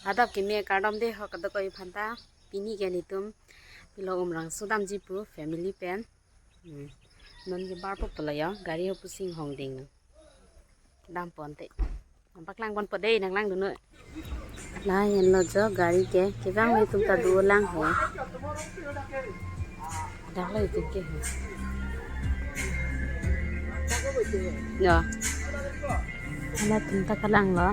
Adap kimi kardom de ho kada koi phanta pini ke nitum pilo umrang sudam jipu family pen non ge bar pop la ya gari ho pusing hong ding dam ponte nampak lang pon pode nang lang dunu la yan lo jo gari ke bang le tum ta du lang ho dak le tu ke ho ya ala tum ta kalang lo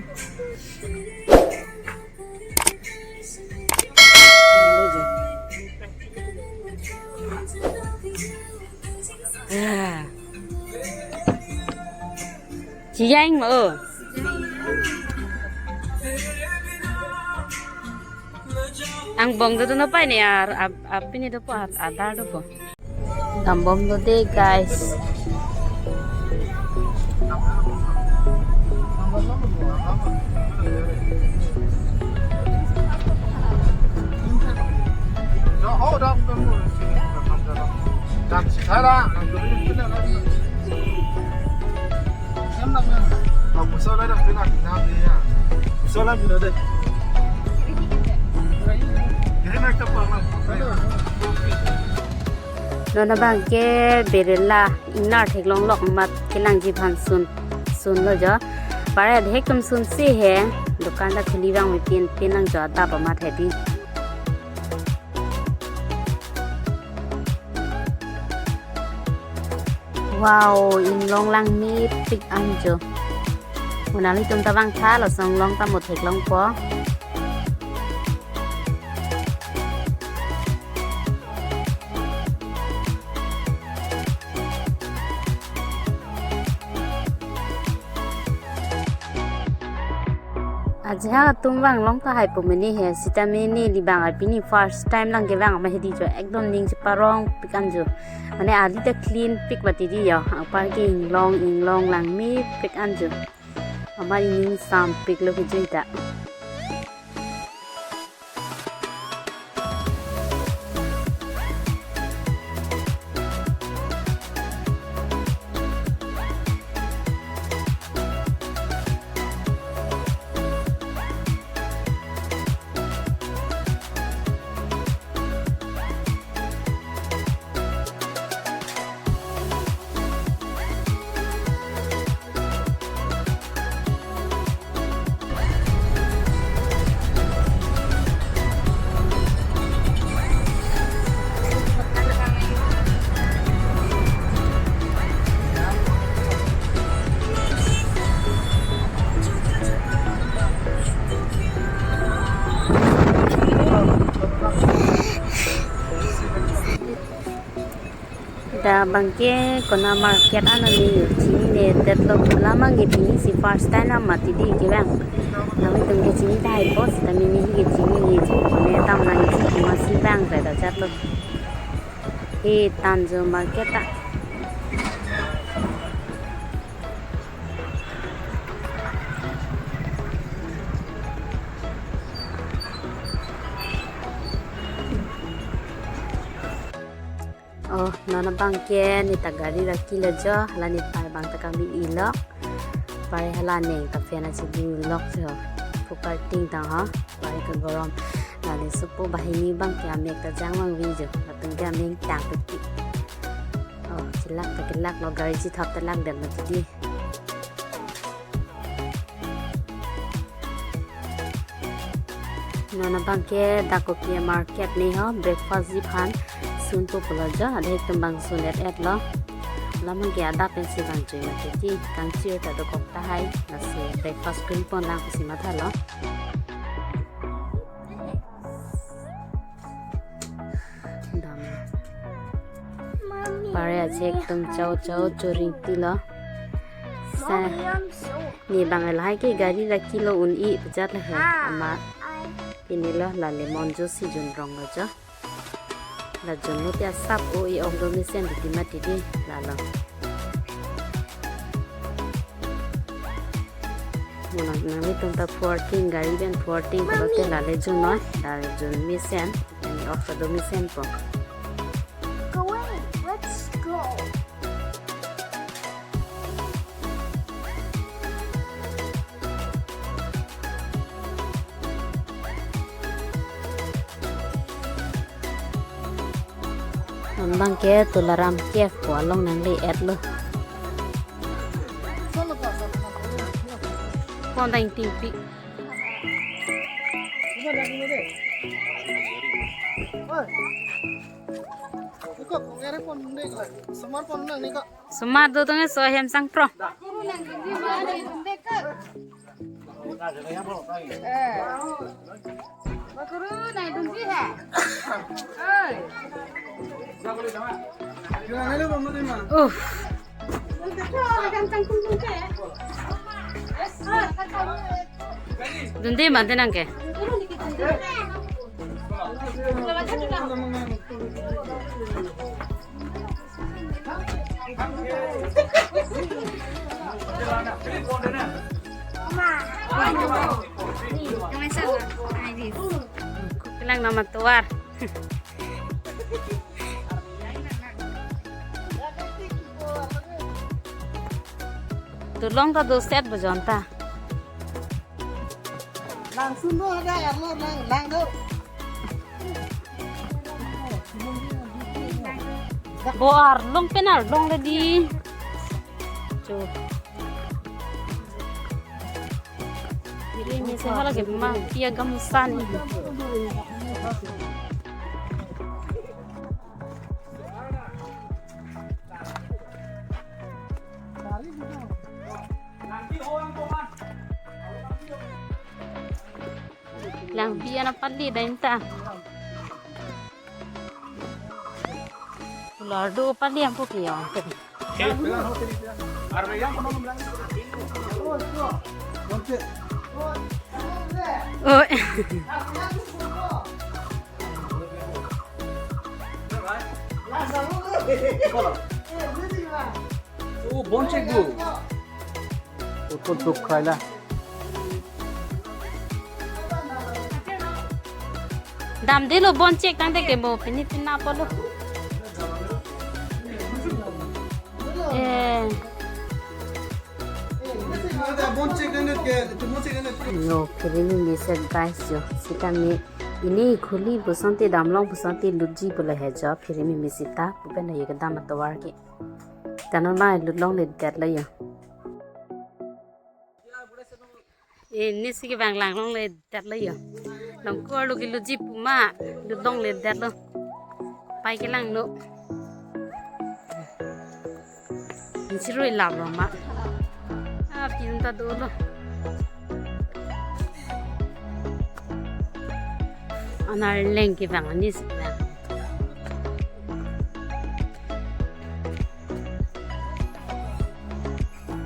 chị anh mà ang bong itu apa ini apa ini itu apa ada apa gambong itu deh guys Nona bang ke berela inar thek long lok mat kelang ji phan sun lo jo pare dhek tum sun si he dukan da khuli bang mi pin lang jo ta pa ma the di wow in long lang mi pik an jo una li tum ta bang tha lo song long ta một thek long po aja tum bang long ta hai pu mini he sitamini li bang ai pini first time lang ge bang ma hedi jo ekdom ning chi parong pikan jo mane ali ta clean pik bati di yo pa ge ing long lang mi pik an jo amari ning sam pik lo ge joita da bangke kona market anani chini ne develop lama ge pini si first time mati di ge bang nami tum ge chini dai pos tami ni ge chini ge ne tam na ni ma si bang da da chat lo e tanjo market ta oh nona bangke ni tagari raki lejo halani pai bang ta kami ilok pare halane ta fena chi du lok jo pukar ting ta ha pare ka gorom lani supu bahini bang kya mek ta jang mang wi jo tung kya ming tang ti oh chilak ta kilak lo gari chi thap ta lak den ma ti di nona bangke dakokia market ni ha breakfast ji phan sun to pulaja adhe tumbang sunet et lo lamang ge ada pensi bang chui ma ti kang chi ta do kok ta hai na se breakfast cream pon lang si ma tha lo dam pare ache ekdom chau choring ti lo sa ni bang lai ke gari rakhi lo un i pajat la hai ama ini lo la lemon juice si jun rong lo jo la jono tia sap o I om do misen di mati di la la mona nami tum ta 14 gari ben 14 ko te la le jono la le jon misen ni of do misen po go away let's go non bang ke tu laram ke ko long nang le et lo kon dang ting pi semar do tong so hem sang pro Dundi mante nang ke bilang nama tuar tulong ta do set bajonta langsung do ada ya lo lang do boar long penar long di chu ini misalnya lagi mah dia gamusan lang biya na pali dahin ta lardo pali ang pukiyo oh oh boncek bu untuk kaya dam de lo boncek tang de ke bo pinna polo yo kini misal guys yo sikami ini khuli busanti damlong busanti luji bola hai jo phiri mi misita pupen ye dam tawar ki tanon ma lulong le gat la yo ini sih bang lang long le dat la yo long ko lu ki luji puma lulong le dat lo pai ki lang no chỉ rồi làm rồi mà pin ta đồ lo anh ấy lên cái vàng này xem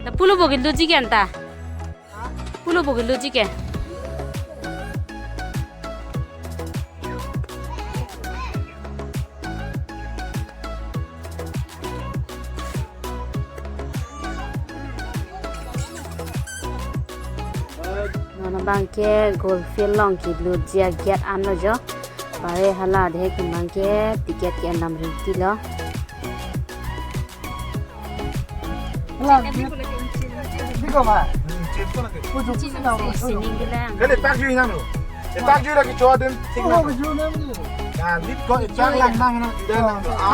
là pulo bogil logi cái anta pulo bogil logi cái bangke goldfield long ki blue jia get an lo jo bare hala de ki bangke ticket ki nam ri ti lo Biko ma sining bilang Kali tak ju inang lo. Tak ju lagi coba den. oh ju na ni Nah, dit ko chang lang nang nang.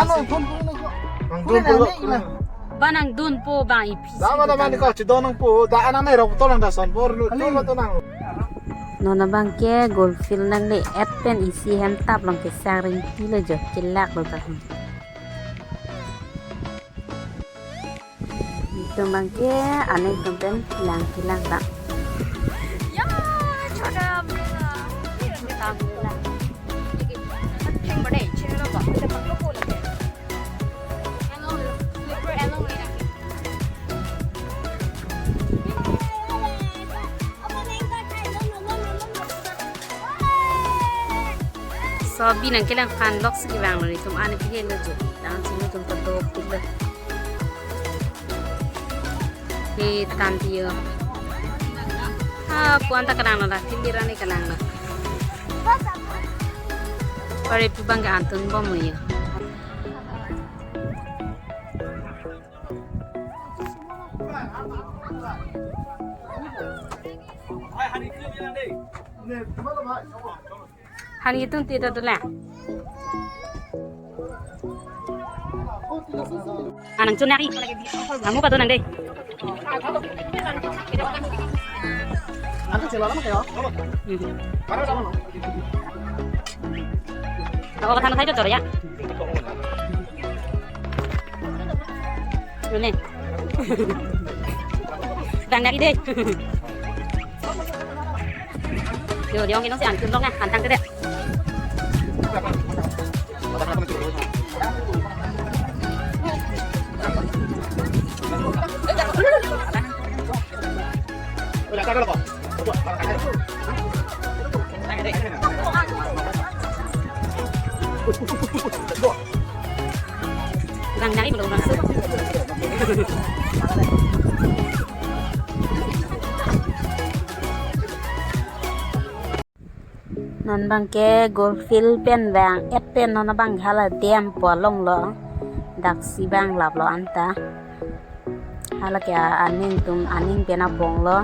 ano pun Ang dun po. banang dun po bang ipi Dama dama ni ko ci donang po. Da ana mai ro to lang da son bor lu to nang. nona bangke goldfield nang le at pen isi hem tap long ke saring ti lo jo kilak lo ta itu bangke ane pen lang kilang tak ya choda mera ni ta mera thing bade chelo ba te paklo ko la so binang kilang fan lock si bang ni tum ane pige lo jo dang sini tum to pille ni tantiyo puan ta kanang la tindirani kanang la pare pu bangga antun bomu yo hani itu tidak tu lah Anang chun nari. Kamu pa to nang dei. Nanti jalan lama kayo. Para sama no. Ako ka tayo to ya. Ini. Đang nari dei. Yo, dia ngino si an kun long nha, an tang ke dek. Udah kagak apa? Đang nari belum masuk. Non bang ke golfil pen wang et pen non bang hala dem po long lo dak si bang lap lo anta hala ke aning pena bong lo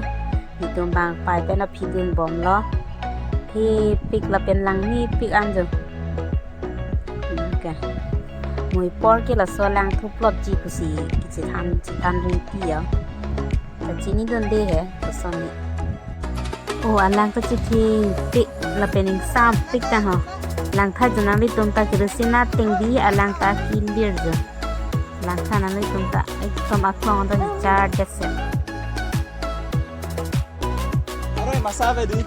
hitum bang pai pena phidun bom lo thi pik la pen lang ni pik an jo okay mui por ke la so lang thu plot ji pusi ki than ring pi ya ta chi ni don de he to son ni oh alang to chi thi pik la pening sam pik ta ha lang tha jana li tum ta kirusina tingdi alang ta clear jo lang tha na li tum ta ekdom aklong ta char dese Aray, masabe di.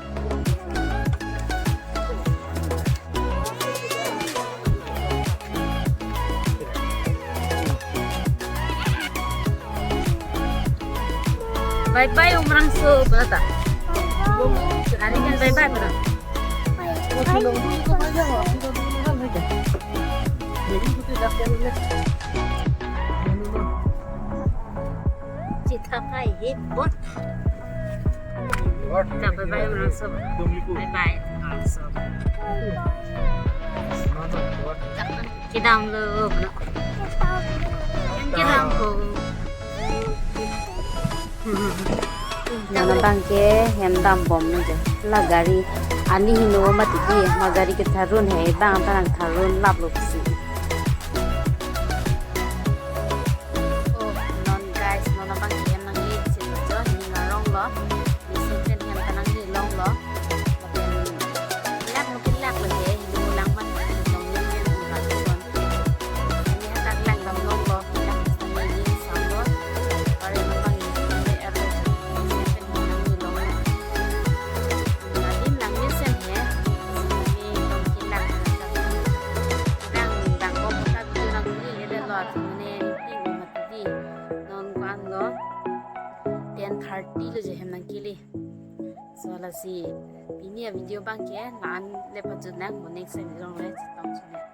bye bye umrang so berata hari kan bye bye berata cita kai hipot kita bye bye umrang so bye bye umrang so kita amlo kita amlo Nana bangke hendam bom je la gari ani hino mati ki ma gari ke tharun hai bang tarang tharun lap lop si oh non guys nona bangke em nang ni si jo ni na rong lo ni si chen hem tanang ni long lo lak no kin lak le he hino lang man tong ni chen ni ha son ni ha tak lang bang long lo lak ni ni sam lo pare man bang ni er so la si ini video bang ke nan le pa jun nak mo next time long le tong chune